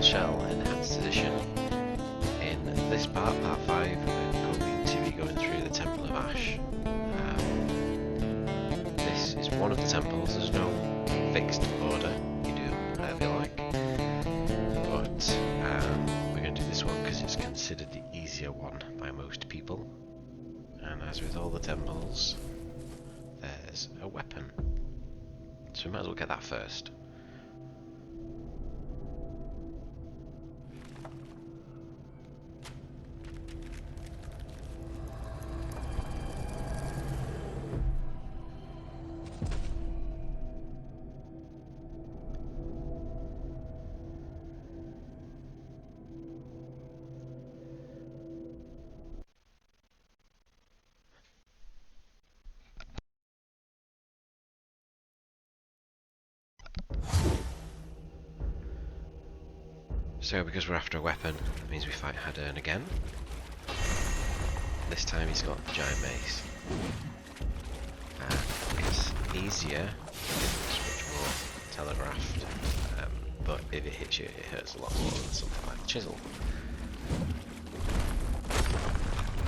Shell Enhanced Edition. In this part, part 5, we're going to be going through the Temple of Ash. This is one of the temples, there's no fixed order, you do whatever you like. But we're going to do this one because it's considered the easier one by most people. And as with all the temples, there's a weapon. So we might as well get that first. So because we're after a weapon, it means we fight Hadern again. This time he's got the giant mace. It's easier, it's much more telegraphed, but if it hits you it hurts a lot more than something like the chisel.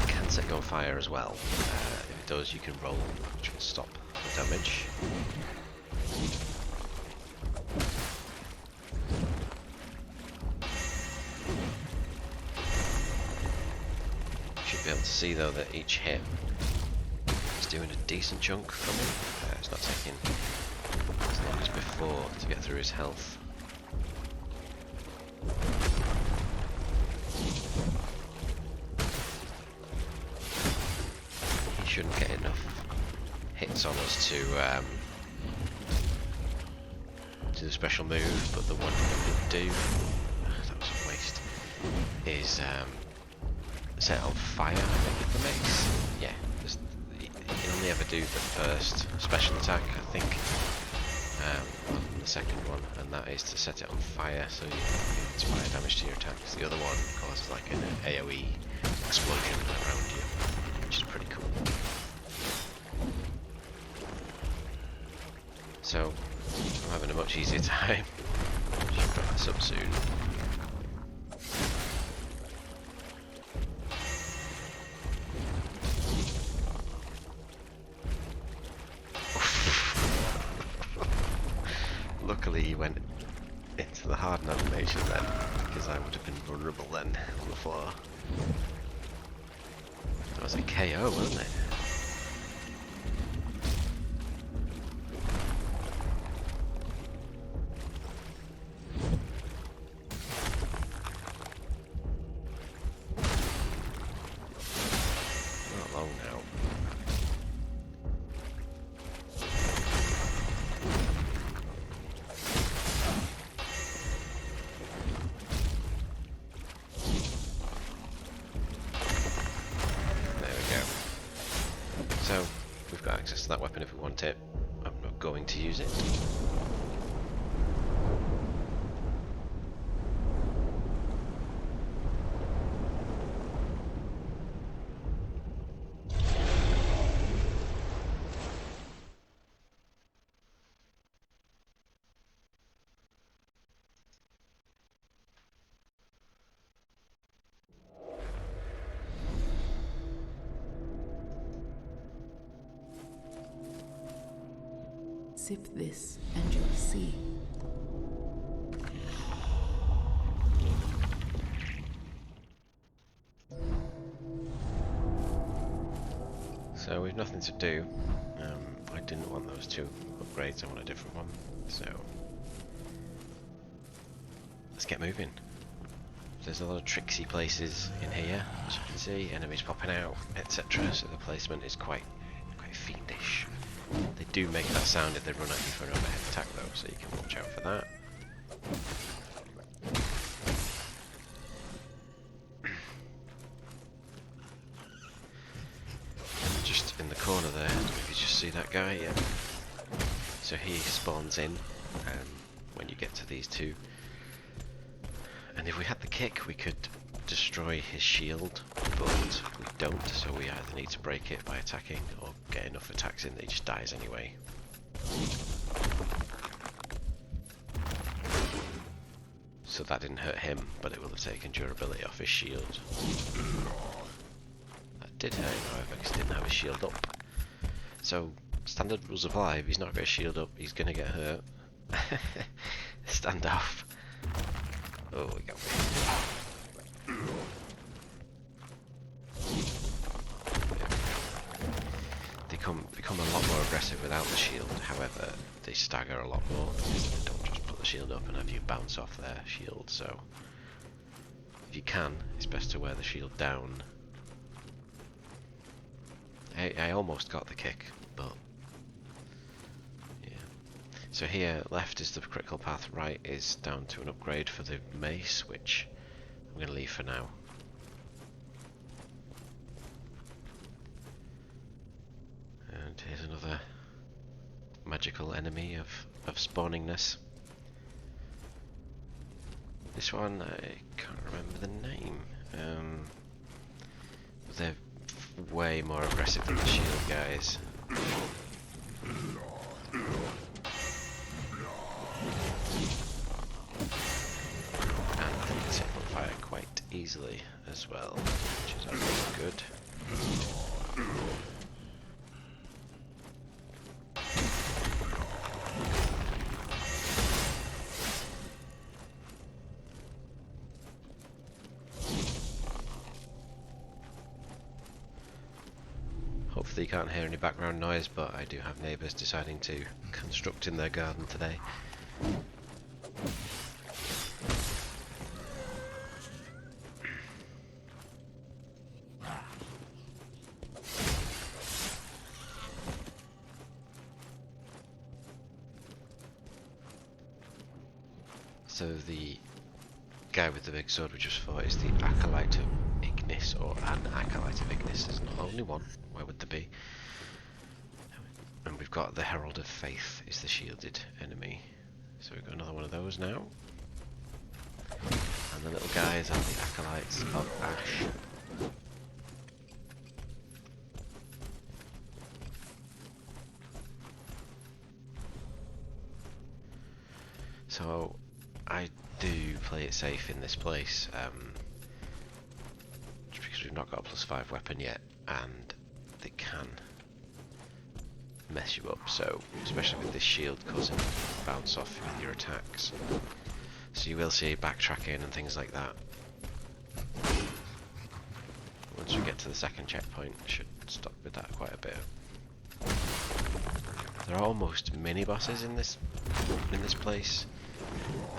It can set you on fire as well. If it does, you can roll, which will stop the damage. Be able to see though that each hit is doing a decent chunk from him. It's not taking as long as before to get through his health. He shouldn't get enough hits on us to do the special move, but the one he would do, that was a waste, is set on fire with the mace. Yeah, you can only ever do the first special attack, I think, the second one, and that is to set it on fire so you do fire damage to your attacks. The other one causes like an AoE explosion around you, which is pretty cool. So, I'm having a much easier time. Should wrap this up soon. Luckily he went into the harden animation then, because I would have been vulnerable then on the floor. That was a KO, wasn't it? Not long now. So, we've got access to that weapon if we want it. I'm not going to use it. Sip this and you'll see. So we've nothing to do. I didn't want those two upgrades, I want a different one. So let's get moving. There's a lot of tricksy places in here, as you can see, enemies popping out, etc. So the placement is quite fiendish. They do make that sound if they run at you for an overhead attack though, so you can watch out for that. Just in the corner there, if you just see that guy, yeah. So he spawns in when you get to these two. And if we had the kick, we could destroy his shield, but we don't, so we either need to break it by attacking or get enough attacks in that he just dies anyway. so that didn't hurt him, but it will have taken durability off his shield. That did hurt him, however, because he didn't have his shield up. So, standard rules apply. If he's not got his shield up, he's going to get hurt. Stand off. Oh, we got me. They become a lot more aggressive without the shield, however, they stagger a lot more because they don't just put the shield up and have you bounce off their shield, so if you can, it's best to wear the shield down. I almost got the kick, but yeah. So here, left is the critical path, right is down to an upgrade for the mace, which I'm going to leave for now. And here's another magical enemy of spawningness. This one, I can't remember the name. They're way more aggressive than the shield guys. And they can set on fire quite easily as well, which is always good. Hopefully you can't hear any background noise, but I do have neighbours deciding to construct in their garden today. So the guy with the big sword we just fought is the Acolyte of Ignis, or an Acolyte of Ignis. There's not only one, where would there be? And we've got the Herald of Faith is the shielded enemy. So we've got another one of those now. And the little guys are the Acolytes of Ash. So I do play it safe in this place, just because we've not got a +5 weapon yet, and they can mess you up, so especially with this shield causing bounce off with your attacks. So you will see backtracking and things like that. Once we get to the second checkpoint, should stop with that quite a bit. There are almost mini bosses in this place.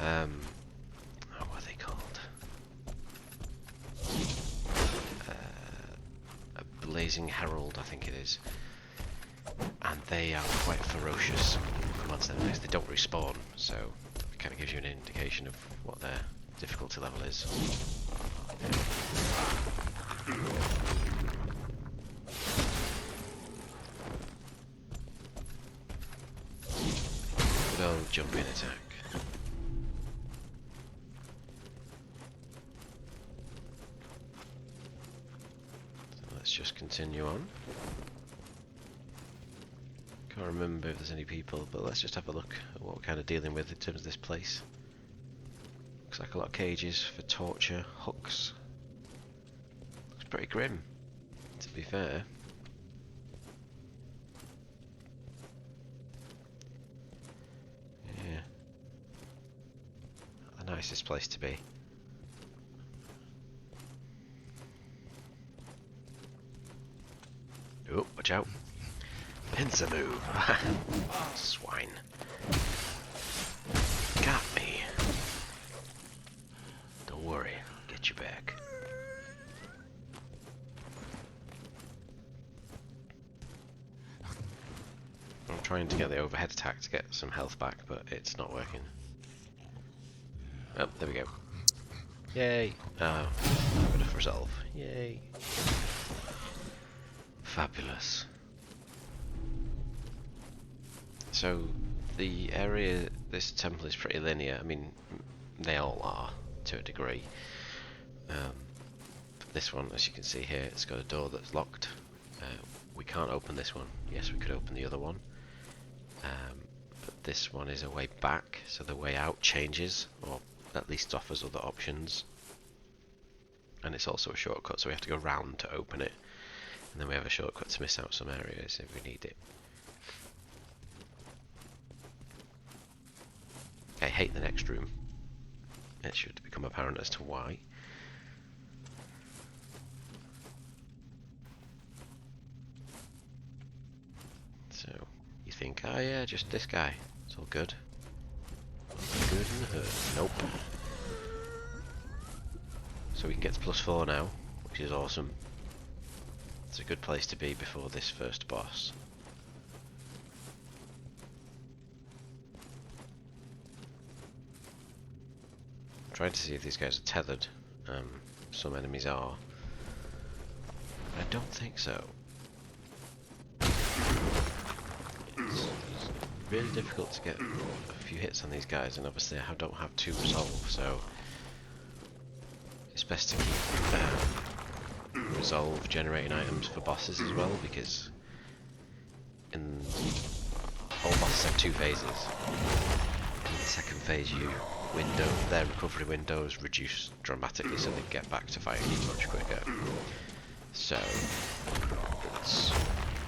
What are they called? A Blazing Herald, I think it is. And they are quite ferocious monsters because they don't respawn, so it kind of gives you an indication of what their difficulty level is. Good old jumping attack. So let's just continue on. Can't remember if there's any people, but let's just have a look at what we're kind of dealing with in terms of this place. Looks like a lot of cages for torture, hooks. Looks pretty grim, to be fair. Yeah. Not the nicest place to be. Oh, watch out. Pincer move. Swine. Got me. Don't worry, I'll get you back. I'm trying to get the overhead attack to get some health back, but it's not working. Oh, there we go. Yay! Oh, bit of resolve. Yay! Fabulous. So the area, this temple is pretty linear. I mean, they all are to a degree. This one, as you can see here, it's got a door that's locked. We can't open this one. Yes, we could open the other one. But this one is a way back, so the way out changes, or at least offers other options. And it's also a shortcut, so we have to go round to open it. And then we have a shortcut to miss out some areas if we need it. I hate the next room. It should become apparent as to why. So, you think, oh yeah, just this guy. It's all good. Good in the hood. Nope. So we can get to +4 now, which is awesome. It's a good place to be before this first boss. I'm trying to see if these guys are tethered. Some enemies are. I don't think so. It's really difficult to get a few hits on these guys, and obviously I don't have 2 resolve, so it's best to keep resolve generating items for bosses as well, because in all bosses have 2 phases. In the second phase, their recovery windows reduce dramatically, so they get back to fighting you much quicker. So it's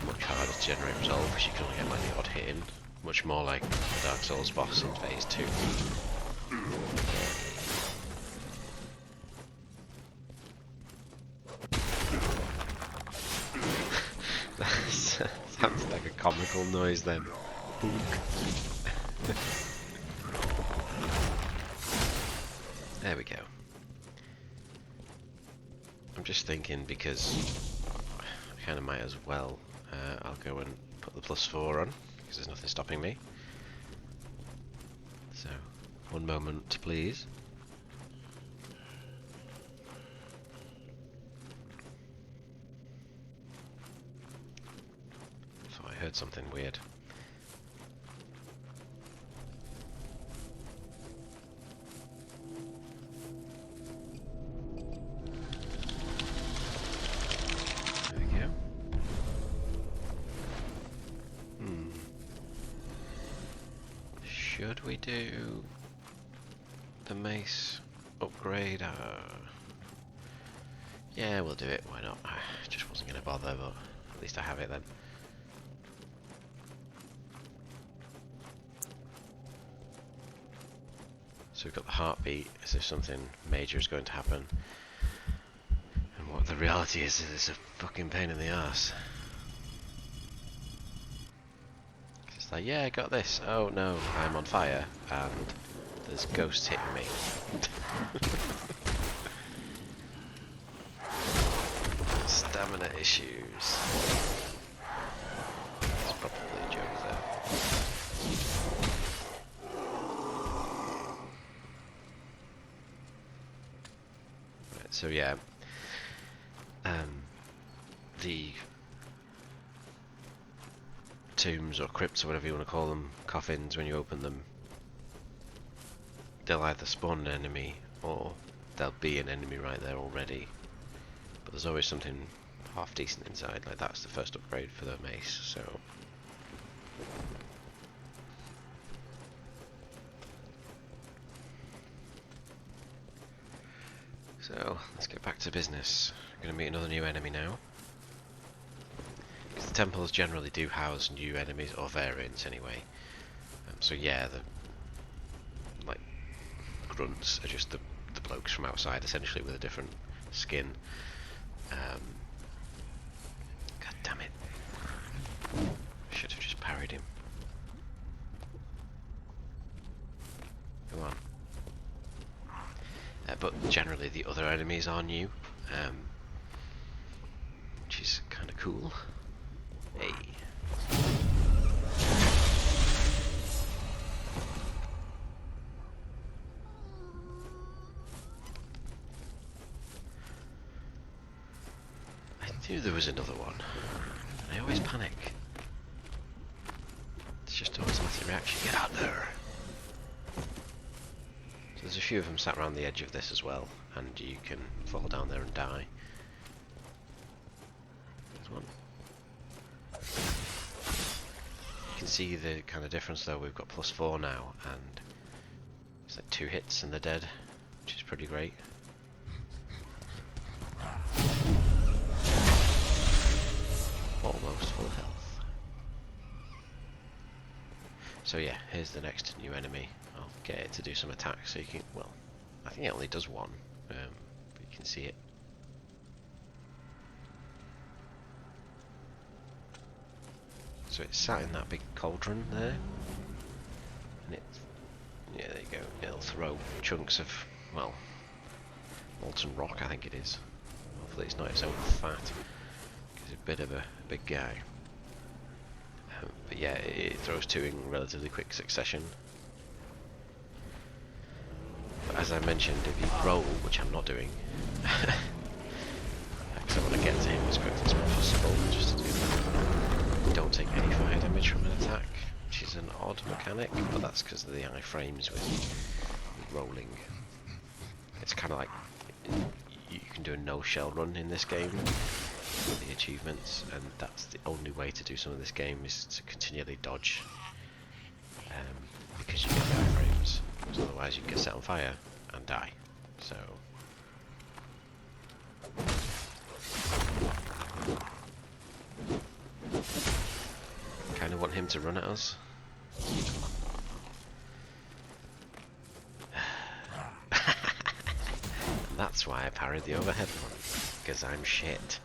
much harder to generate resolve because you can only get like the odd hit in. Much more like the Dark Souls boss in phase 2. That sounds like a comical noise then. There we go. I'm just thinking, because I kind of might as well, I'll go and put the +4 on, because there's nothing stopping me. So, one moment please. So I heard something weird. Should we do the mace upgrade? Yeah, we'll do it. Why not? I just wasn't going to bother, but at least I have it then. So we've got the heartbeat as if something major is going to happen. And what the reality is it's a fucking pain in the arse. It's like, yeah, I got this. Oh no, I'm on fire, and there's ghosts hitting me. Stamina issues. It's probably a joke there. Right, so yeah, the tombs or crypts or whatever you want to call them, coffins, when you open them, they'll either spawn an enemy or there'll be an enemy right there already, but there's always something half decent inside. Like that's the first upgrade for the mace, so let's get back to business. I'm going to meet another new enemy now. The temples generally do house new enemies, or variants anyway. So yeah, the like grunts are just the blokes from outside, essentially, with a different skin. God damn it! Should have just parried him. Come on. But generally, the other enemies are new, which is kind of cool. Hey. I knew there was another one. I always panic. It's just an automatic reaction. Get out there! So there's a few of them sat around the edge of this as well, and you can fall down there and die. There's one. You can see the kind of difference though. We've got +4 now, and It's like 2 hits and they're dead, which is pretty great. Almost full health. So yeah, here's the next new enemy. I'll get it to do some attacks so you can, well, I think it only does one, but you can see it. So it's sat in that big cauldron there, and it's, yeah, there you go, it'll throw chunks of, well, molten rock I think it is. Hopefully it's not its own fat, because it's a bit of a big guy. But yeah, it throws 2 in relatively quick succession. But as I mentioned, if you roll, which I'm not doing, because I want to get to him as quickly as possible, just to do that. You don't take any fire damage from an attack, which is an odd mechanic, but that's because of the iframes with rolling. It's kind of like you can do a no-shell run in this game with the achievements, and that's the only way to do some of this game is to continually dodge, because you get the iframes, because otherwise you can get set on fire and die. So kind of want him to run at us. That's why I parried the overhead one, because I'm shit.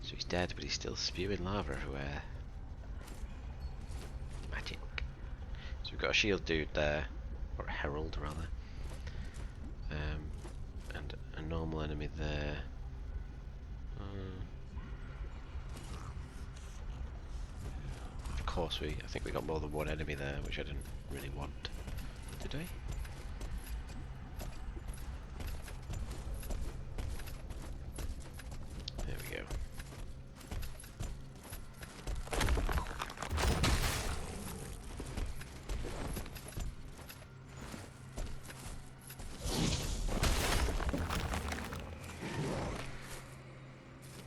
So he's dead, but he's still spewing lava everywhere. Magic. So we've got a shield dude there, or a herald rather, and a normal enemy there. Of course, I think we got more than one enemy there, which I didn't really want. Did I? There we go.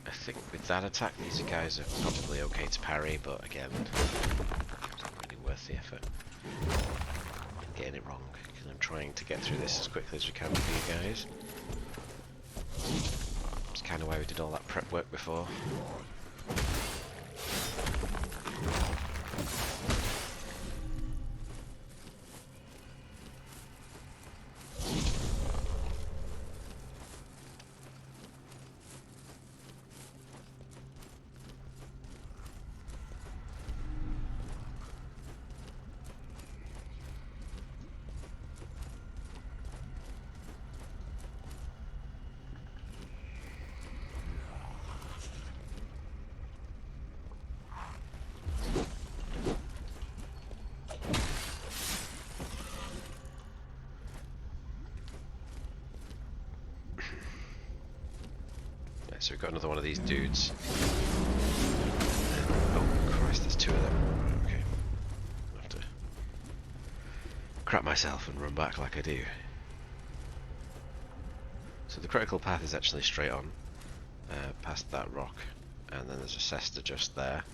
I think with that attack, these guys are probably okay to parry, but again, it's not really worth the effort. I'm getting it wrong, because I'm trying to get through this as quickly as we can for you guys. It's kind of why we did all that prep work before. So we've got another one of these dudes. Oh Christ, there's 2 of them. Okay. I'll have to crap myself and run back like I do. So the critical path is actually straight on, past that rock, and then there's a Sester just there.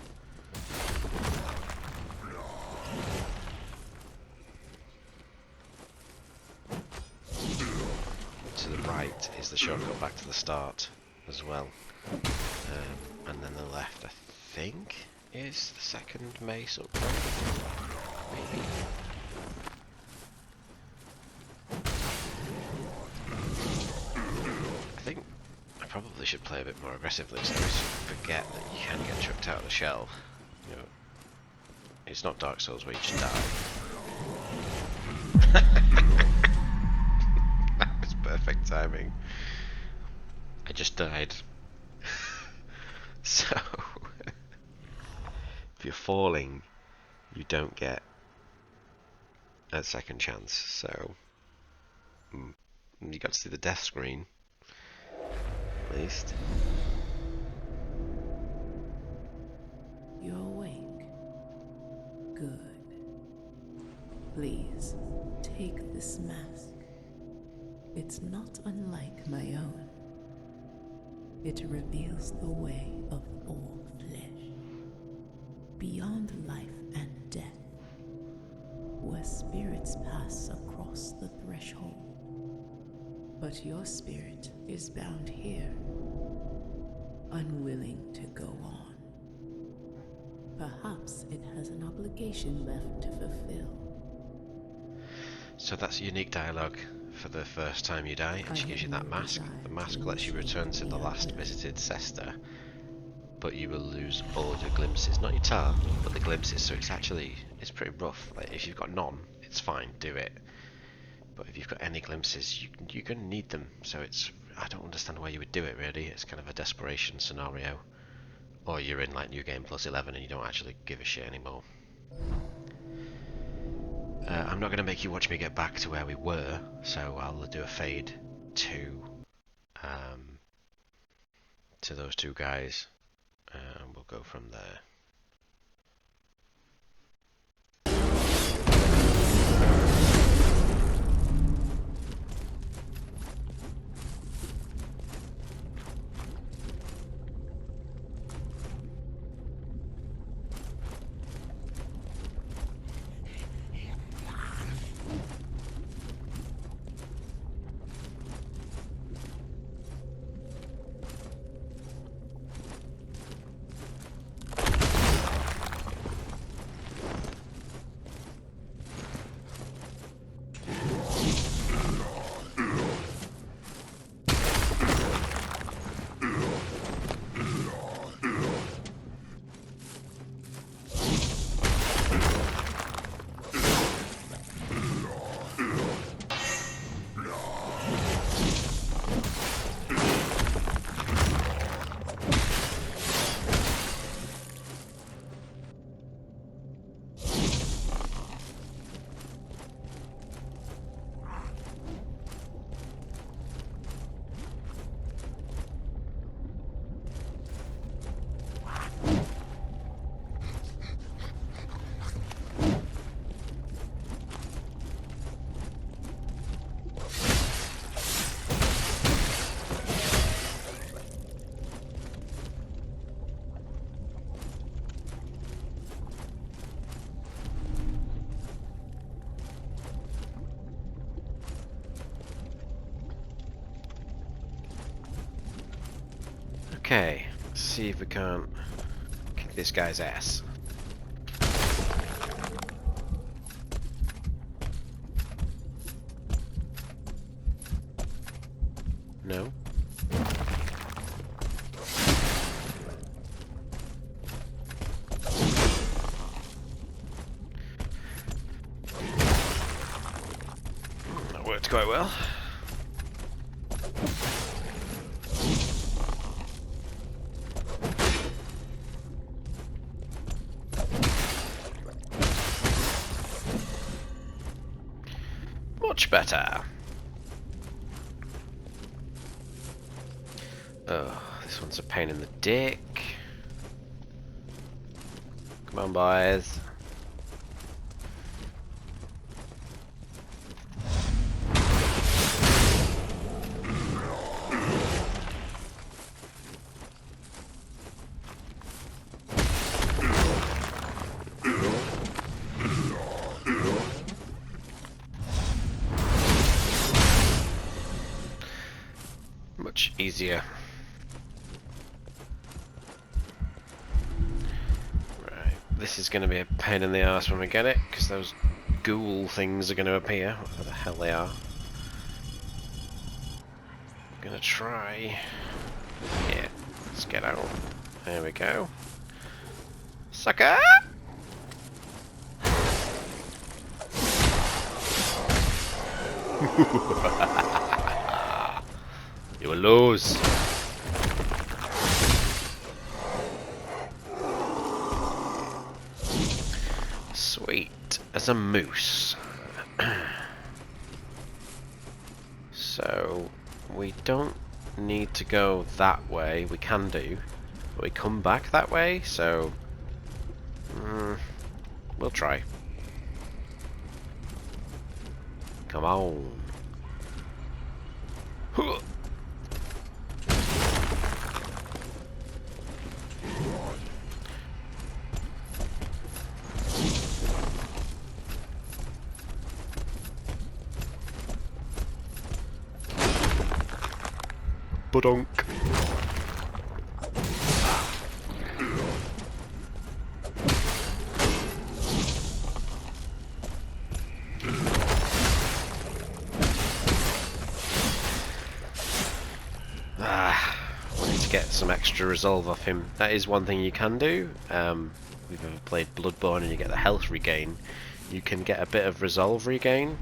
To the right is the shortcut back to the start as well, and then the left I think is the second mace upgrade, maybe. I think I probably should play a bit more aggressively, so I always forget that you can get chucked out of the shell. You know, it's not Dark Souls where you just die. That was perfect timing. I just died. So, if you're falling, you don't get a second chance. So, you got to see the death screen, at least. You're awake. Good. Please, take this mask. It's not unlike my own. It reveals the way of all flesh, beyond life and death, where spirits pass across the threshold. But your spirit is bound here, unwilling to go on. Perhaps it has an obligation left to fulfill. So that's unique dialogue for the first time you die, and she gives you that mask. The mask lets you return to the last visited Sester, but you will lose all your glimpses. Not your tar, but the glimpses, so it's pretty rough. Like, if you've got none, it's fine, do it. But if you've got any glimpses, you're going to need them, so I don't understand why you would do it, really. It's kind of a desperation scenario. Or you're in, like, New Game Plus 11 and you don't actually give a shit anymore. I'm not going to make you watch me get back to where we were, so I'll do a fade to those two guys, and we'll go from there. Okay, let's see if we can't kick this guy's ass. No? That worked quite well. Much better. Oh, this one's a pain in the dick. Come on, boys. Much easier. Right, this is going to be a pain in the ass when we get it, because those ghoul things are going to appear, whatever the hell they are. I'm going to try. Yeah, let's get out. There we go. Sucker! You will lose. Sweet as a moose. So we don't need to go that way. We can do, but we come back that way. So we'll try. Come on. Budonk. Wanted to get some extra resolve off him. That is one thing you can do. If you've ever played Bloodborne and you get the health regain, you can get a bit of resolve regain.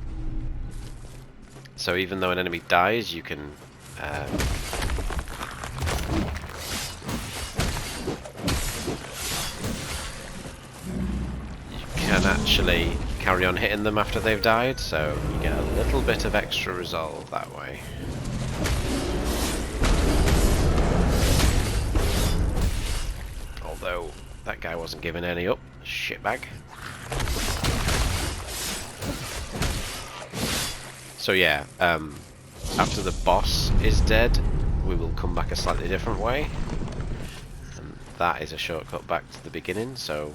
So even though an enemy dies, you can actually carry on hitting them after they've died, so you get a little bit of extra resolve that way. Although that guy wasn't giving any up, shitbag. So yeah, after the boss is dead, we will come back a slightly different way, and that is a shortcut back to the beginning, so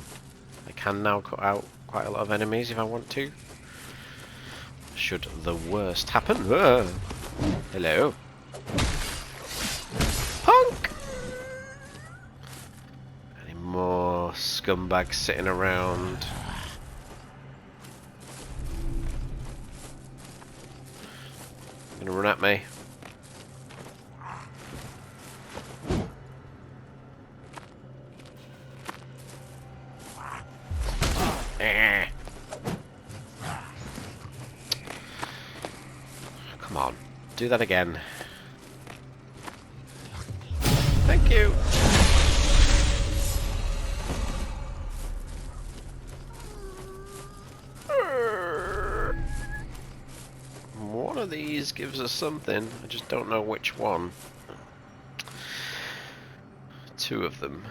I can now cut out quite a lot of enemies if I want to. Should the worst happen. Hello. Punk! Any more scumbags sitting around? Gonna run at me. Come on, do that again. Thank you. One of these gives us something, I just don't know which one. Two of them.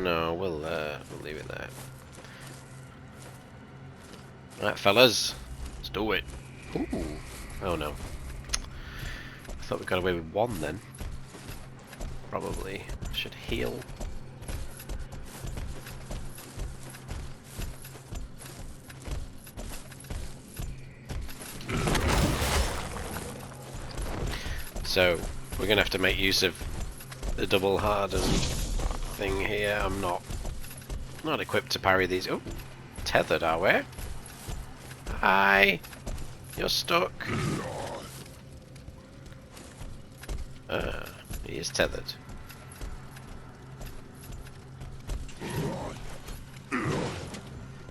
No, we'll leave it there. Right, fellas, let's do it. Ooh. Oh no. I thought we got away with one then. Probably should heal. So we're gonna have to make use of the double harden thing here. I'm not equipped to parry these. Oh, tethered are we? Hi, you're stuck. He is tethered.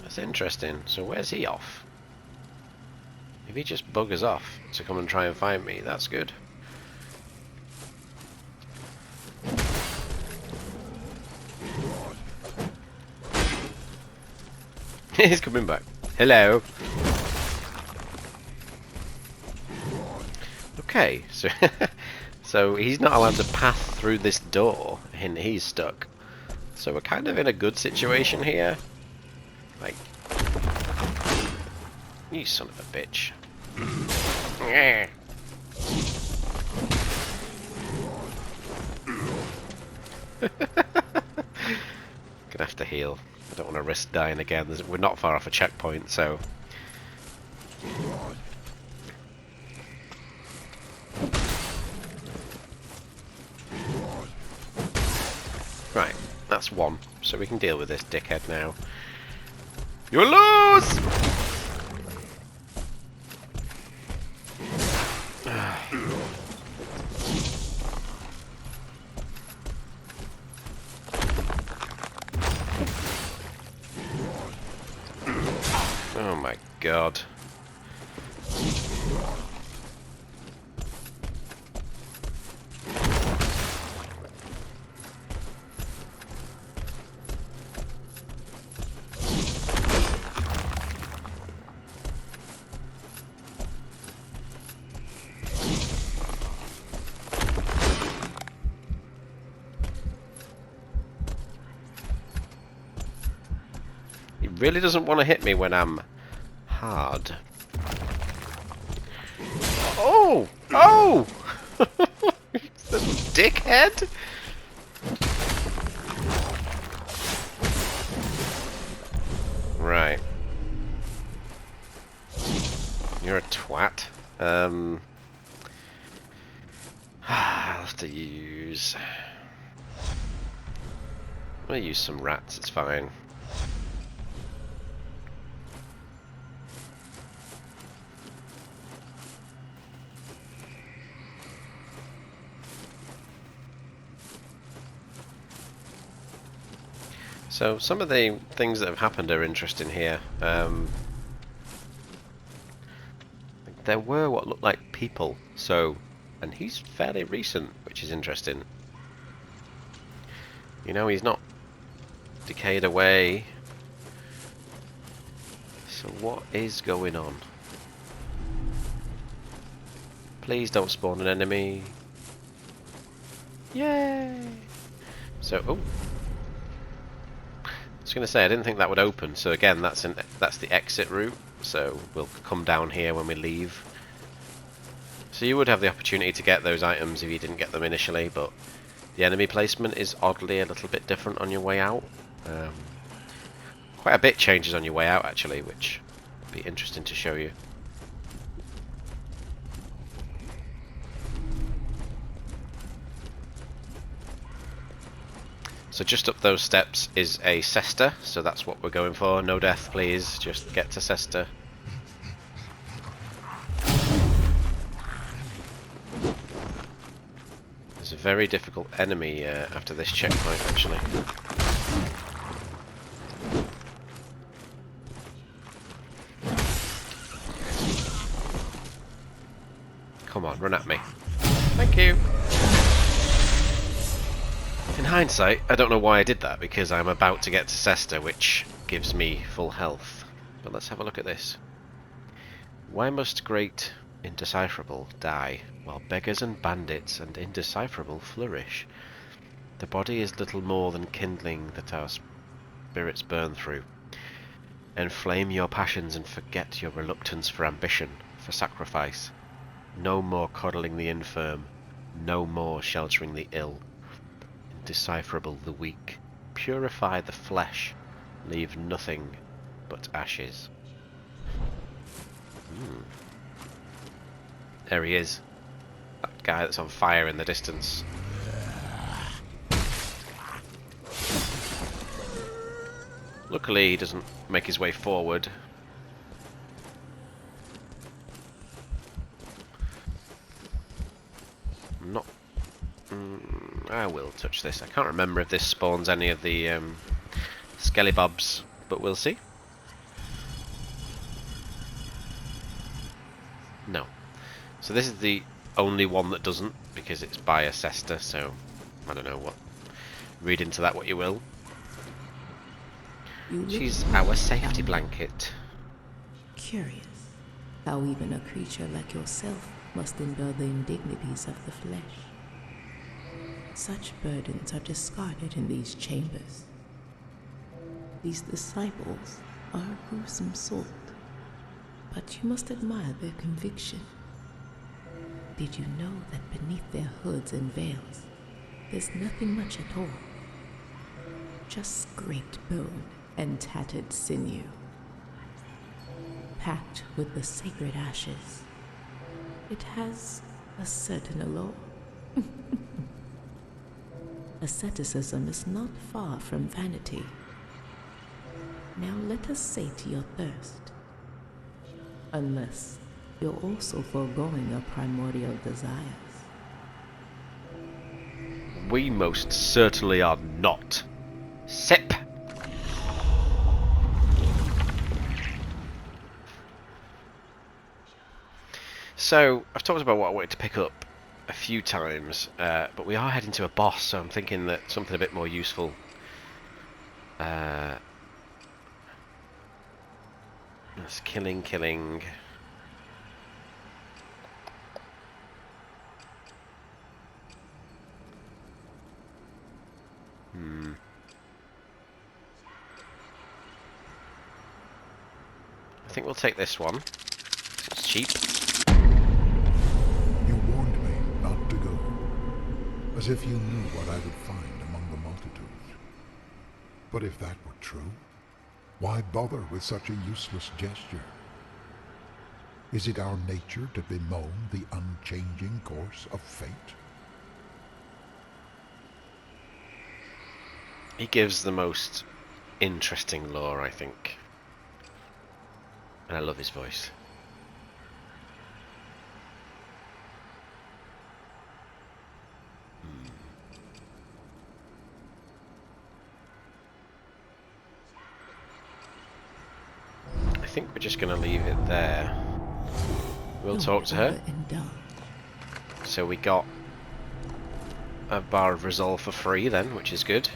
That's interesting. So where's he off? If he just buggers off to come and try and find me, that's good. He's coming back. Hello. Okay, so so he's not allowed to pass through this door, and he's stuck. So we're kind of in a good situation here. Like, you son of a bitch. Gonna have to heal. I don't want to risk dying again. We're not far off a checkpoint, so... Right, that's one. So we can deal with this dickhead now. You lose! Oh my god. really doesn't want to hit me when I'm hard. Oh! Oh! Dickhead! Right. You're a twat. I'll have to use... I'm gonna use some rats, it's fine. So some of the things that have happened are interesting here. There were what looked like people, and he's fairly recent, which is interesting. You know, he's not decayed away. So what is going on? Please don't spawn an enemy. Yay! So, oh. I was going to say, I didn't think that would open, so again, that's the exit route, so we'll come down here when we leave. So you would have the opportunity to get those items if you didn't get them initially, but the enemy placement is oddly a little bit different on your way out. Quite a bit changes on your way out, actually, which would be interesting to show you. So just up those steps is a Sester, so that's what we're going for. No death, please. Just get to Sester. There's a very difficult enemy after this checkpoint, actually. Come on, run at me. Thank you. In hindsight, I don't know why I did that, because I'm about to get to Sester, which gives me full health. But let's have a look at this. Why must great indecipherable die, while beggars and bandits and indecipherable flourish? The body is little more than kindling that our spirits burn through. Enflame your passions and forget your reluctance for ambition, for sacrifice. No more coddling the infirm, no more sheltering the ill. Indecipherable the weak, purify the flesh, leave nothing but ashes. There he is. That guy that's on fire in the distance. Luckily he doesn't make his way forward. I'm not... I will touch this. I can't remember if this spawns any of the skellybobs, but we'll see. No. So this is the only one that doesn't, because it's by a Sester, so I don't know what. Read into that what you will. She's our safety blanket. Curious how even a creature like yourself must endure the indignities of the flesh. Such burdens are discarded in these chambers. These disciples are a gruesome sort, but you must admire their conviction. Did you know that beneath their hoods and veils, there's nothing much at all? Just scraped bone and tattered sinew, packed with the sacred ashes. It has a certain allure. Asceticism is not far from vanity. Now let us sate your thirst. Unless you're also foregoing your primordial desires. We most certainly are not. Sip! So, I've talked about what I wanted to pick up a few times, but we are heading to a boss, so I'm thinking that something a bit more useful. That's killing. I think we'll take this one. It's cheap. You warned me not to go, as if you knew what I would find among the multitudes. But if that were true, why bother with such a useless gesture? Is it our nature to bemoan the unchanging course of fate? He gives the most interesting lore, I think. And I love his voice. I think we're just going to leave it there. We'll talk to her. So we got a bar of resolve for free then, which is good.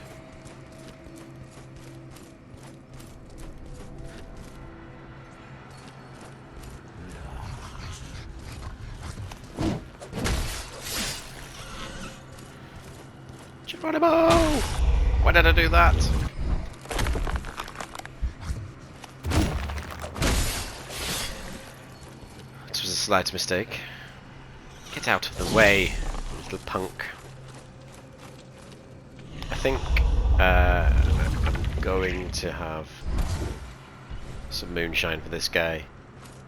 Geronimo! Why did I do that? This was a slight mistake. Get out of the way, little punk. I think I'm going to have some moonshine for this guy.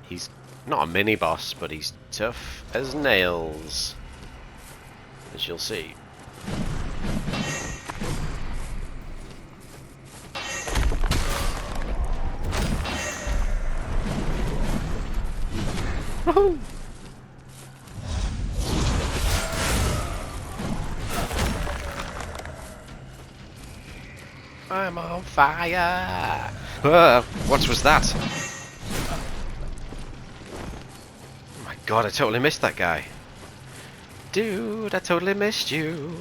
He's not a mini boss, but he's tough as nails, as you'll see. Woohoo! I'm on fire! What was that? Oh my god, I totally missed that guy. Dude, I totally missed you.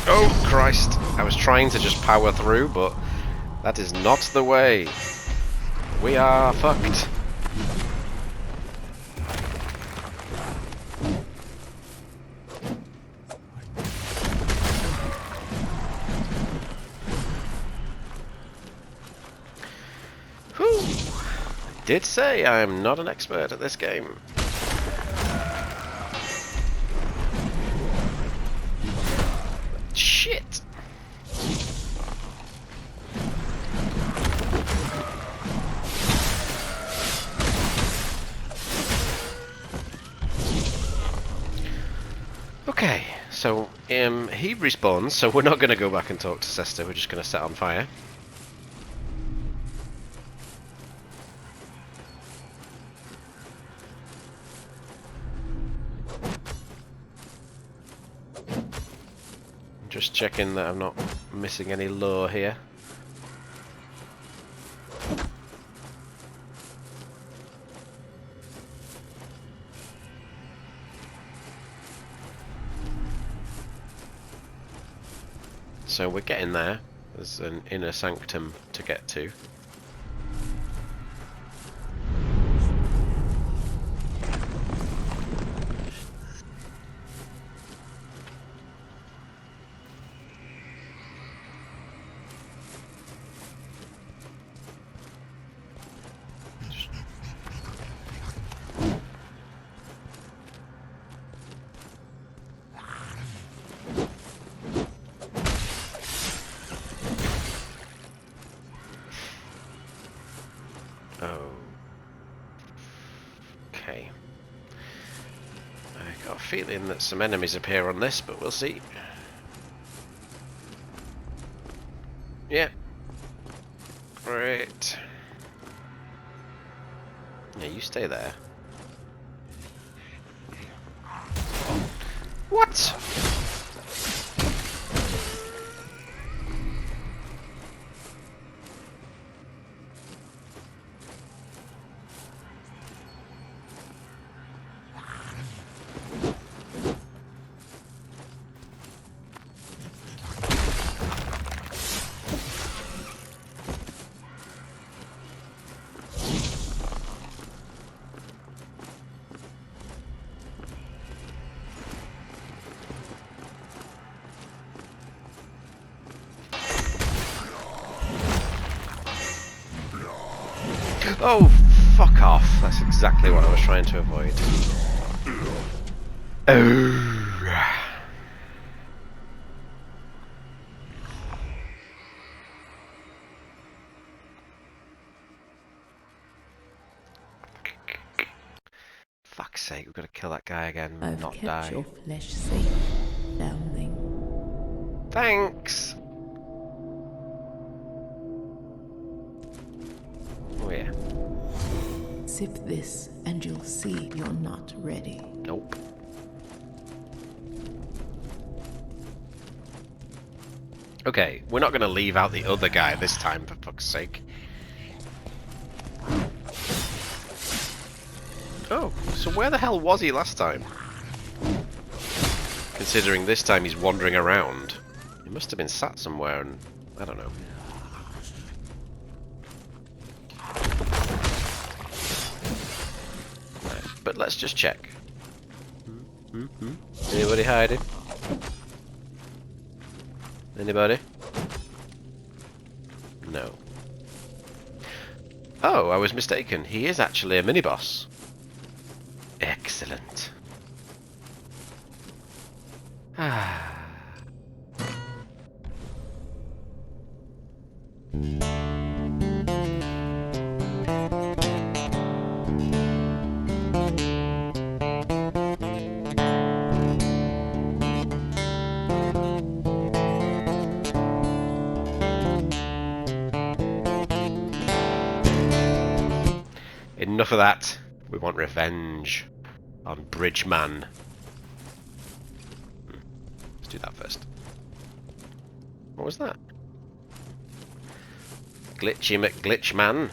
Oh Christ, I was trying to just power through, but that is not the way. We are fucked. Did say I'm not an expert at this game. Shit. Okay, so he respawns, so we're not going to go back and talk to Sester, we're just going to set on fire. Just checking that I'm not missing any lore here. So we're getting there. There's an inner sanctum to get to. Okay. I got a feeling that some enemies appear on this, but we'll see. Yeah. Great. Yeah, you stay there. What? Oh, fuck off. That's exactly what I was trying to avoid. Oh. Fuck's sake, we've got to kill that guy again and I've not kept die. your flesh safe, foundling. Thanks! Oh yeah. Sip this and you'll see you're not ready. Nope. Okay, we're not going to leave out the other guy this time, for fuck's sake. Oh, so where the hell was he last time? Considering this time he's wandering around. He must have been sat somewhere and... I don't know. Right, but let's just check. Anybody hiding? Anybody? No. Oh, I was mistaken. He is actually a mini-boss. Excellent. Ah. Enough of that. We want revenge on Bridgeman. Let's do that first. What was that? Glitchy McGlitchman.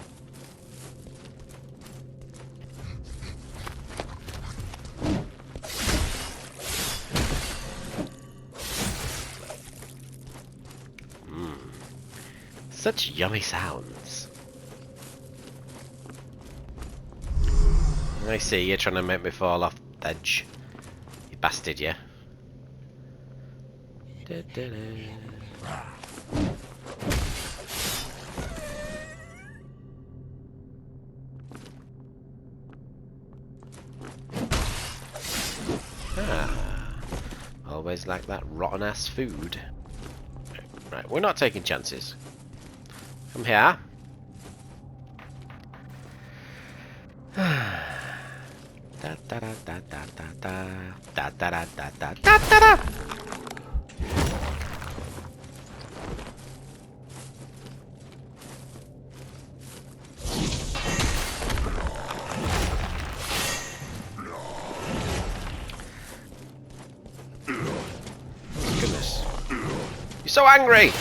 Such yummy sounds. I see, you're trying to make me fall off the edge. You bastard, yeah? Ah, always like that rotten ass food. Right, we're not taking chances. Come here. Da da da da da da da da da da da da da da. Goodness. You're so angry!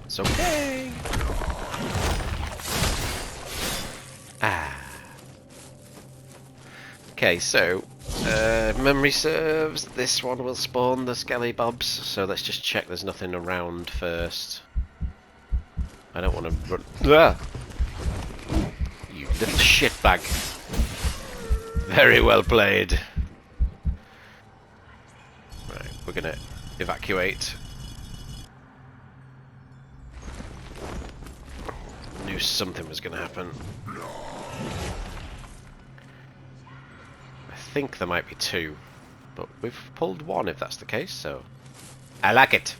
It's okay. Ah. Okay, so memory serves. This one will spawn the skelly bobs. So let's just check there's nothing around first. I don't want to run. Ah! You little shitbag. Very well played. Right, we're gonna evacuate. Knew something was going to happen. I think there might be two, but we've pulled one if that's the case, so I like it.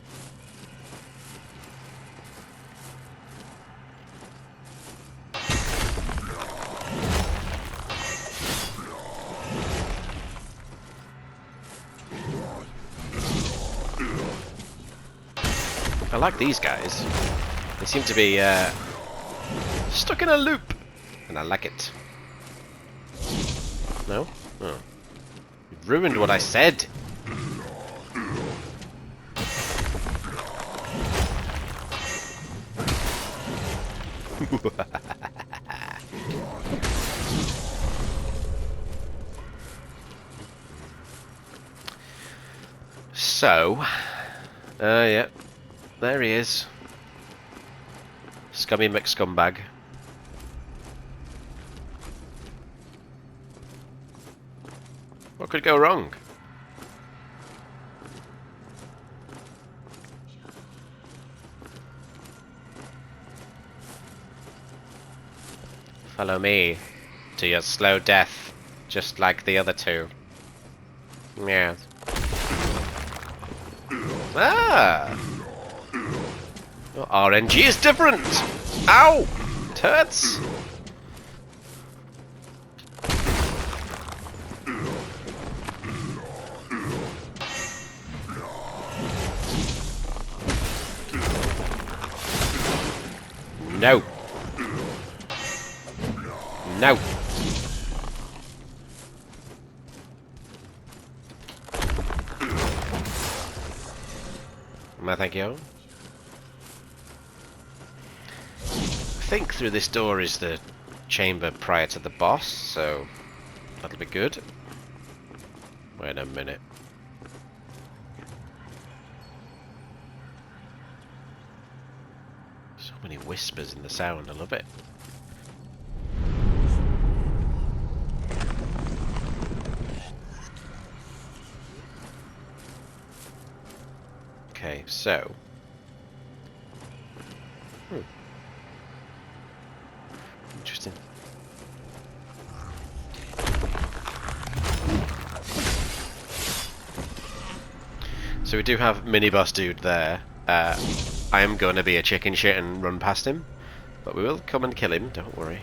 I like these guys. They seem to be stuck in a loop, and I like it. No? Oh. You've ruined what I said. So, yeah, there he is. Scummy McScumbag. What could go wrong? Follow me to your slow death, just like the other two. Yeah. Ah! Your RNG is different! Ow! It hurts! No! No! Thank you. I think through this door is the chamber prior to the boss, so that'll be good. Wait a minute. So many whispers in the sound, I love it. Okay, so... Interesting. So we do have mini-boss dude there. I am going to be a chicken shit and run past him, but we will come and kill him, don't worry.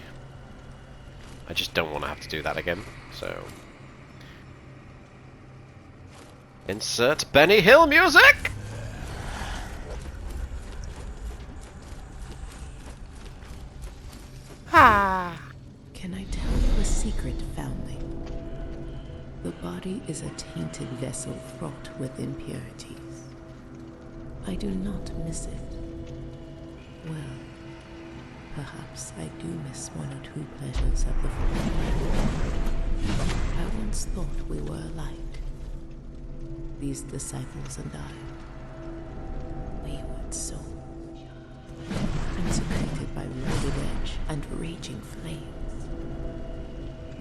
I just don't want to have to do that again, so... Insert Benny Hill music! Can I tell you a secret, foundling? The body is a tainted vessel fraught with impurities. I do not miss it. Well, perhaps I do miss one or two pleasures of the form. I once thought we were alike. These disciples and I. Wayward souls. Consecrated by rugged edge and raging flames.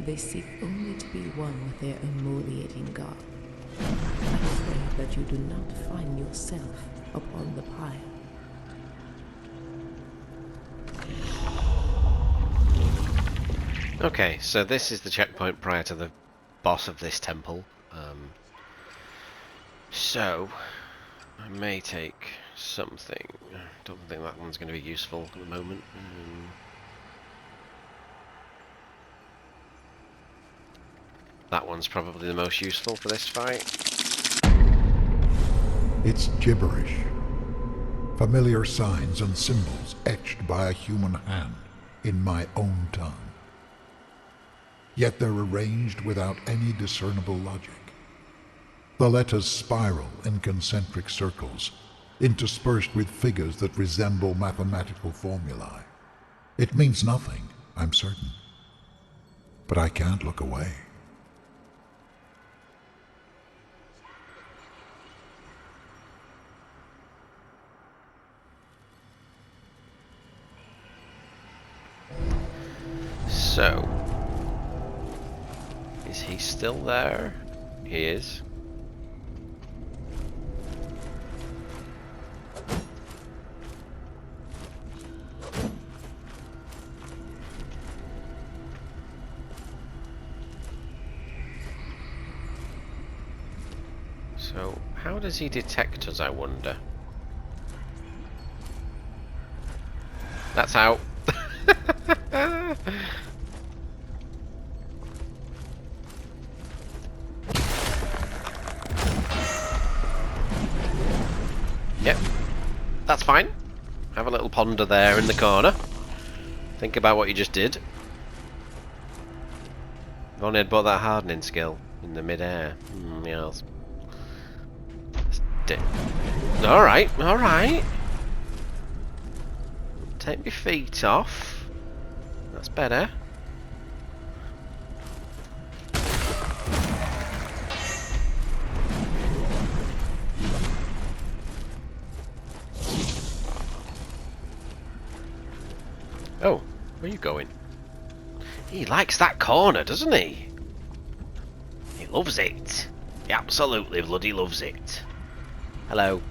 They seek only to be one with their emoliating god. I pray that you do not find yourself upon the pyre. Okay, so this is the checkpoint prior to the boss of this temple. So, I may take something. Don't think that one's going to be useful at the moment. That one's probably the most useful for this fight. It's gibberish. Familiar signs and symbols etched by a human hand in my own tongue. Yet they're arranged without any discernible logic. The letters spiral in concentric circles, interspersed with figures that resemble mathematical formulae. It means nothing, I'm certain. But I can't look away. So, is he still there? He is. So, how does he detect us, I wonder? That's how. Yep, that's fine. Have a little ponder there in the corner. Think about what you just did. If only I'd bought that hardening skill in the mid-air. Yes. Alright, alright. Take my feet off. That's better. Oh, where are you going? He likes that corner, doesn't he? He loves it. He absolutely bloody loves it. Hello.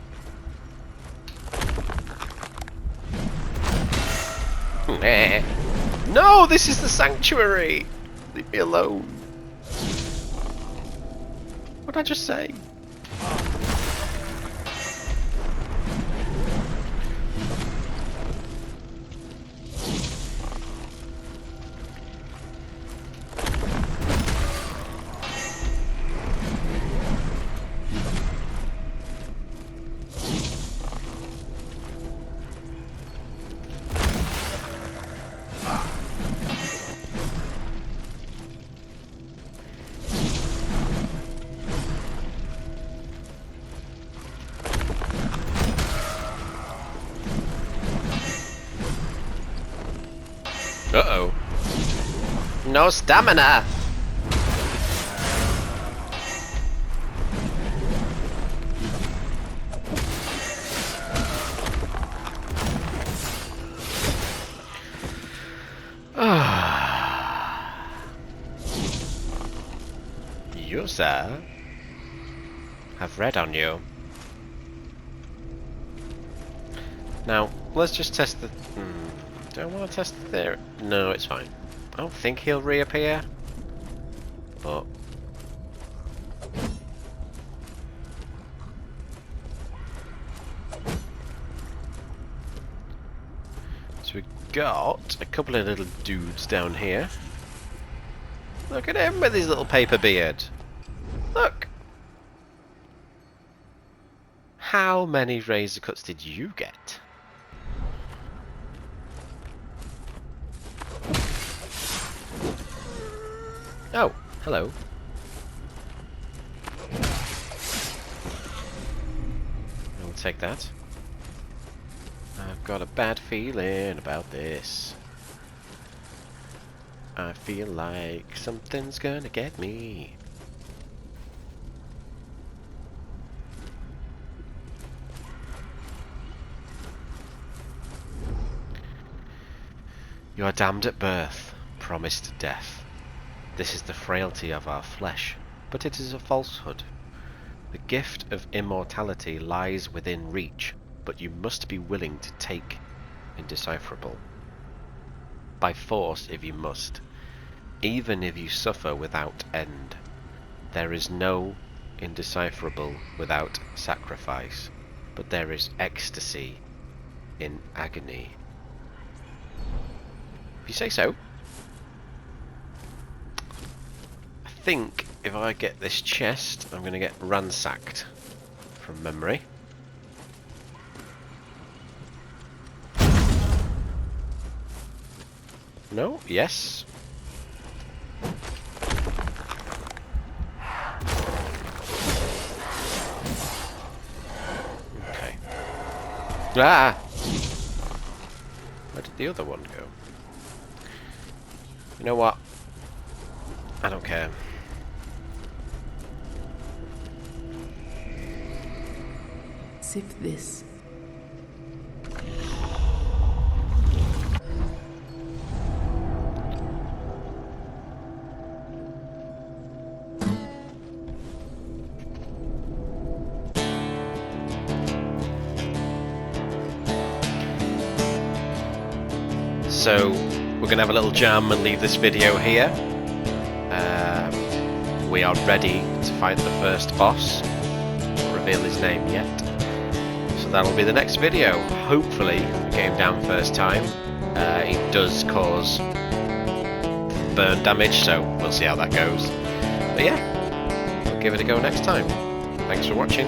No, this is the sanctuary! Leave me alone. What did I just say? Uh-oh. No stamina! You, sir, have read on you. Now, let's just test the... do I want to test the theory? No, it's fine. I don't think he'll reappear. But... so we got a couple of little dudes down here. Look at him with his little paper beard. Look! How many razor cuts did you get? Oh, hello. I'll take that. I've got a bad feeling about this. I feel like something's gonna get me. You are damned at birth, promised death. This is the frailty of our flesh, but it is a falsehood. The gift of immortality lies within reach, but you must be willing to take indecipherable. By force if you must, even if you suffer without end. There is no indecipherable without sacrifice, but there is ecstasy in agony. If you say so. I think if I get this chest, I'm going to get ransacked from memory. No? Yes? Okay. Ah! Where did the other one go? You know what? I don't care. Sift this. So we're going to have a little jam and leave this video here. We are ready to fight the first boss. Won't reveal his name yet. So that'll be the next video. Hopefully we get him down first time. He does cause burn damage, so we'll see how that goes. But yeah, we'll give it a go next time. Thanks for watching.